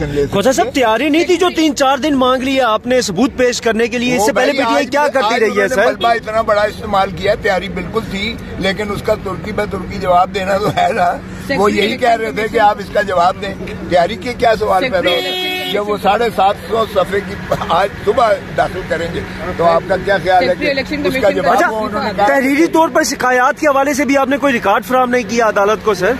ख्वाजा साहब, तैयारी नहीं थी जो 3-4 दिन मांग लिया आपने सबूत पेश करने के लिए? इससे पहले पीटीआई क्या करती रही है सर? इतना बड़ा इस्तेमाल किया, तैयारी बिल्कुल थी, लेकिन उसका तुर्की ब तुर्की जवाब देना तो है ना। वो यही कह रहे थे कि आप इसका जवाब दें। तैयारी के क्या सवाल पैदा होते हैं जब वो 750 सफ़े की आज सुबह दाखिल करेंगे, तो आपका क्या ख्याल है कि उसका जवाब उन्होंने कहा? तहरीरी तौर पर शिकायत के हवाले से भी आपने कोई रिकॉर्ड फराहम नहीं किया अदालत को सर?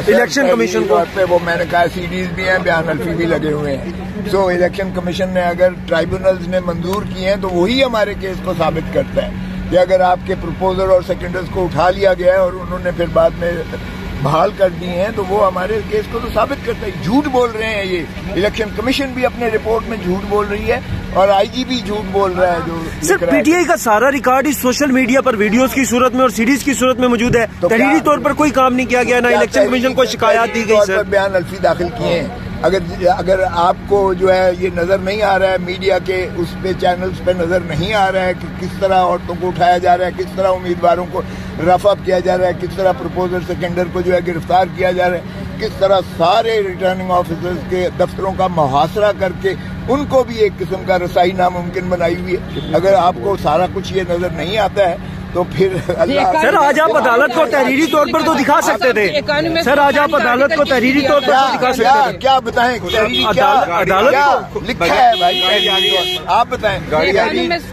इलेक्शन कमीशन को वो मैंने कहा सीडीज भी हैं, बयान अल्फी भी लगे हुए हैं। सो इलेक्शन कमीशन ने अगर ट्राइब्यूनल्स ने मंजूर किए हैं तो वही हमारे केस को साबित करता है कि अगर आपके प्रपोजल और सेकेंडर्स को उठा लिया गया है और उन्होंने फिर बाद में बहाल कर दिए हैं तो वो हमारे केस को तो साबित करता है। झूठ बोल रहे हैं ये, इलेक्शन कमीशन भी अपने रिपोर्ट में झूठ बोल रही है और आईजी भी झूठ बोल रहा है। जो सर पीटीआई का सारा रिकॉर्ड इस सोशल मीडिया पर वीडियोस की सूरत में और सीरीज की सूरत में मौजूद है। तो तहरीरी तौर पर कोई काम नहीं किया गया, ना इलेक्शन कमीशन को शिकायत दी गई सर? बयान अल्फी दाखिल किए हैं। अगर आपको जो है ये नजर नहीं आ रहा है, मीडिया के उस पे चैनल्स पे नजर नहीं आ रहा है कि किस तरह औरतों को उठाया जा रहा है, किस तरह उम्मीदवारों को रफ अप किया जा रहा है, किस तरह प्रपोजल सेकेंडर को जो है गिरफ्तार किया जा रहा है, किस तरह सारे रिटर्निंग ऑफिसर्स के दफ्तरों का मुहासरा करके उनको भी एक किस्म का रसाई नामुमकिन बनाई हुई है। अगर आपको सारा कुछ ये नजर नहीं आता है तो फिर सर आज आप अदालत को तहरीरी तौर पर तो दिखा सकते थे। सर आज आप अदालत को तहरीरी तौर पर तो दिखा सकते थे। क्या बताएं अदालत को लिखा है भाई, आप बताएं।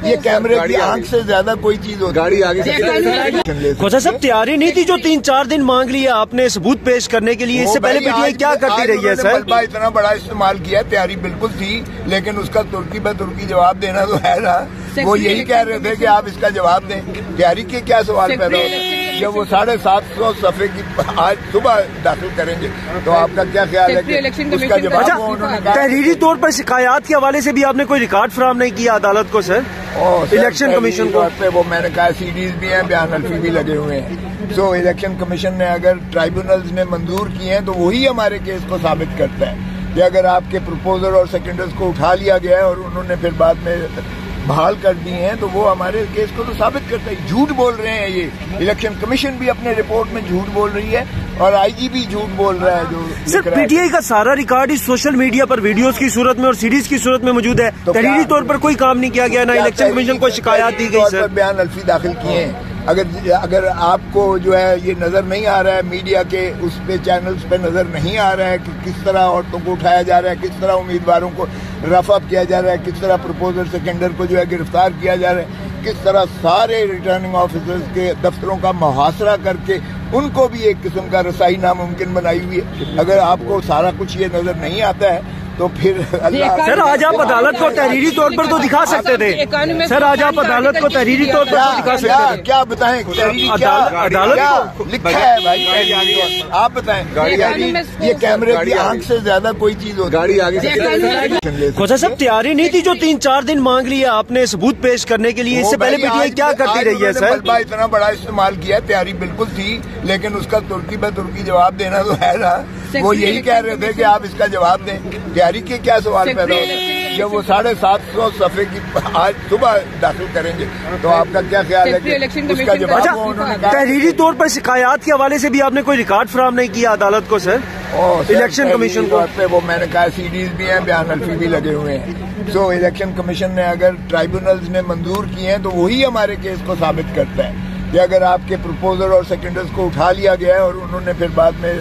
ये कैमरे की आंख से ज्यादा कोई चीज हो, गाड़ी आगे से। ख्वाजा साहब, तैयारी नहीं थी जो 3-4 दिन मांग लिया आपने सबूत पेश करने के लिए? इससे पहले पीटीआई क्या करती रही है सर? इतना बड़ा इस्तेमाल किया, तैयारी बिल्कुल थी, लेकिन उसका तुर्की ब तुर्की जवाब देना तो है ना। वो यही कह रहे थे कि आप इसका जवाब दें। तैयारी के क्या सवाल पैदा होते हैं जब वो 750 सफ़े की आज सुबह दाखिल करेंगे, तो आपका क्या ख्याल है कि उसका जवाब उन्होंने कहा? तहरीरी तौर पर शिकायत के हवाले से भी आपने कोई रिकॉर्ड फराहम नहीं किया अदालत को सर? इलेक्शन कमीशन को वो मैंने कहा सीडीज भी हैं, बयान अल्फी भी लगे हुए हैं। सो इलेक्शन कमीशन ने अगर ट्राइब्यूनल्स ने मंजूर किए हैं तो वही हमारे केस को साबित करता है कि अगर आपके प्रपोजल और सेकेंडर्स को उठा लिया गया है और उन्होंने फिर बाद में बहाल कर दिए हैं तो वो हमारे केस को तो साबित करता है। झूठ बोल रहे हैं ये, इलेक्शन कमीशन भी अपने रिपोर्ट में झूठ बोल रही है और आईजी भी झूठ बोल रहा है। जो सर पीटीआई का सारा रिकॉर्ड इस सोशल मीडिया पर वीडियोस की सूरत में और सीरीज की सूरत में मौजूद है। तो तहरीरी तौर पर कोई काम नहीं किया गया, ना इलेक्शन कमीशन को शिकायत दी गई सर? बयान अल्फी दाखिल किए हैं। अगर आपको जो है ये नजर नहीं आ रहा है, मीडिया के उस पे चैनल्स पे नजर नहीं आ रहा है कि किस तरह औरतों को उठाया जा रहा है, किस तरह उम्मीदवारों को रफ अप किया जा रहा है, किस तरह प्रपोजल सेकेंडर को जो है गिरफ्तार किया जा रहा है, किस तरह सारे रिटर्निंग ऑफिसर्स के दफ्तरों का मुहासरा करके उनको भी एक किस्म का रसाई नामुमकिन बनाई हुई है। अगर आपको सारा कुछ ये नजर नहीं आता है तो फिर सर आज आप अदालत को तहरीरी तौर पर तो दिखा सकते थे। सर आज आप अदालत को तहरीरी तौर पर तो दिखा सकते थे। क्या बताएं अदालत को लिखा है भाई, आप बताएं। ये कैमरे की आंख से ज्यादा कोई चीज हो, गाड़ी आगे से। ख्वाजा साहब, तैयारी नहीं थी जो 3-4 दिन मांग लिया आपने सबूत पेश करने के लिए? इससे पहले पीटीआई क्या करती रही है सर? इतना बड़ा इस्तेमाल किया, तैयारी बिल्कुल थी, लेकिन उसका तुर्की ब तुर्की जवाब देना तो है ना। वो यही कह रहे थे कि आप इसका जवाब दें। तैयारी के क्या सवाल पैदा होते हैं जब वो 750 सफ़े की आज सुबह दाखिल करेंगे, तो आपका क्या ख्याल है कि उसका जवाब उन्होंने कहा? तहरीरी तौर पर शिकायत के हवाले से भी आपने कोई रिकॉर्ड फराहम नहीं किया अदालत को सर? इलेक्शन कमीशन को वो मैंने कहा सीडीज भी हैं, बयान अल्फी भी लगे हुए हैं। सो इलेक्शन कमीशन ने अगर ट्राइब्यूनल्स ने मंजूर किए हैं तो वही हमारे केस को साबित करता है कि अगर आपके प्रपोजल और सेकेंडर्स को उठा लिया गया है और उन्होंने फिर बाद में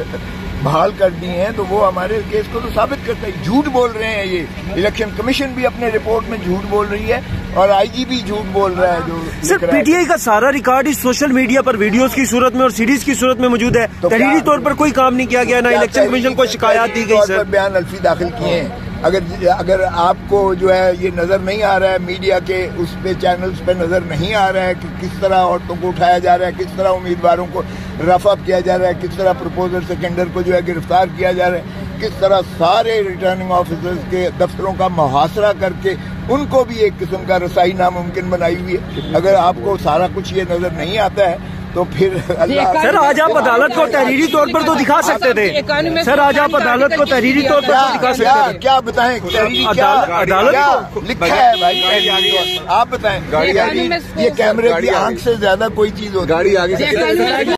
बहाल कर दिए हैं तो वो हमारे केस को तो साबित करता है। झूठ बोल रहे हैं ये, इलेक्शन कमीशन भी अपने रिपोर्ट में झूठ बोल रही है और आईजी भी झूठ बोल रहा है। जो सर पीटीआई का सारा रिकॉर्ड इस सोशल मीडिया पर वीडियोस की सूरत में और सीरीज की सूरत में मौजूद है। तो तहरीरी तौर पर कोई काम नहीं किया गया, ना इलेक्शन कमीशन को शिकायत दी गई सर? बयान अल्फी दाखिल किए हैं। अगर आपको जो है ये नजर नहीं आ रहा है, मीडिया के उस पे चैनल्स पे नजर नहीं आ रहा है कि किस तरह औरतों को उठाया जा रहा है, किस तरह उम्मीदवारों को रफ अप किया जा रहा है, किस तरह प्रपोजल सेकेंडर को जो है गिरफ्तार किया जा रहा है, किस तरह सारे रिटर्निंग ऑफिसर्स के दफ्तरों का मुहासरा करके उनको भी एक किस्म का रसाई नामुमकिन बनाई हुई है। अगर आपको सारा कुछ ये नजर नहीं आता है तो फिर सर आज आप अदालत को तहरीरी तौर पर तो दिखा सकते थे। सर आज आप अदालत को तहरीरी तौर पर तो दिखा सकते थे। क्या बताएं अदालत को लिखा है भाई, आप बताएं। ये कैमरे की आंख से ज्यादा कोई चीज हो, गाड़ी आगे से।